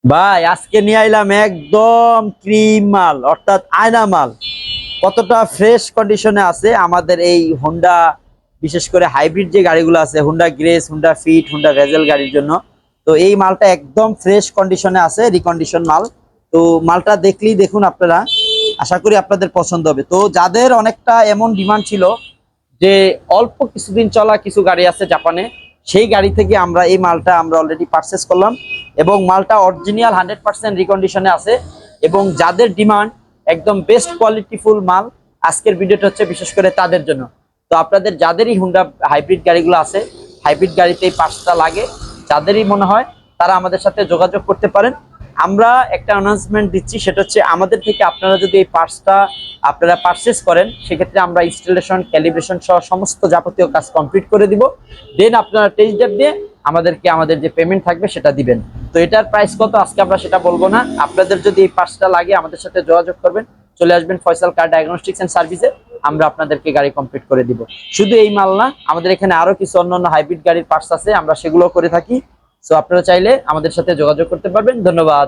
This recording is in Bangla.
ভাই আজকে নিয়ে আইলাম একদম ক্রিম মাল অর্থাৎ আয়না মাল। কতটা ফ্রেশ কন্ডিশনে আছে আমাদের এই হোন্ডা, বিশেষ করে হাইব্রিড যে গাড়িগুলো আছে, Honda Grace, Honda Fit, Honda Vezel গাড়ির জন্য। তো এই মালটা একদম ফ্রেশ কন্ডিশনে আছে, রিকন্ডিশন মাল। তো মালটা দেখলেই দেখুন আপনারা, আশা করি আপনাদের পছন্দ হবে। তো যাদের অনেকটা এমন ডিমান্ড ছিল যে অল্প কিছুদিন চলা কিছু গাড়ি আছে জাপানে, সেই গাড়ি থেকে আমরা এই মালটা আমরা অলরেডি পারচেস করলাম এবং মালটা অরিজিনাল 100% রিকন্ডিশনে আছে। এবং যাদের ডিমান্ড একদম বেস্ট কোয়ালিটিফুল মাল, আজকের ভিডিওটা হচ্ছে বিশেষ করে তাদের জন্য। তো আপনাদের যাদেরই হুন্ডা হাইব্রিড গাড়িগুলো আছে, হাইব্রিড গাড়িতে এই পার্টসটা লাগে, যাদেরই মনে হয় তারা আমাদের সাথে যোগাযোগ করতে পারেন। আমরা একটা অ্যানাউন্সমেন্ট দিচ্ছি, সেটা হচ্ছে আমাদের থেকে আপনারা যদি এই পার্টসটা আপনারা পারচেস করেন, সেক্ষেত্রে আমরা ইনস্টলেশন, ক্যালিব্রেশন সহ সমস্ত যাবতীয় কাজ কমপ্লিট করে দিব। দেন আপনারা টেস্ট ড্রাইভ দিয়ে আমাদেরকে আমাদের যে পেমেন্ট থাকবে সেটা দিবেন। তো এটার প্রাইস কত আজকে আমরা সেটা বলবো না। আপনাদের যদি এই পার্টসটা লাগে আমাদের সাথে যোগাযোগ করবেন, চলে আসবেন ফয়সাল কার ডায়াগনস্টিক্স এন্ড সার্ভিসে, আমরা আপনাদেরকে গাড়ি কমপ্লিট করে দিব। শুধু এই মাল না, আমাদের এখানে আরো কিছু অন্যান্য হাইব্রিড গাড়ির পার্টস আছে, আমরা সেগুলো করে থাকি। সো আপনারা চাইলে আমাদের সাথে যোগাযোগ করতে পারবেন। ধন্যবাদ।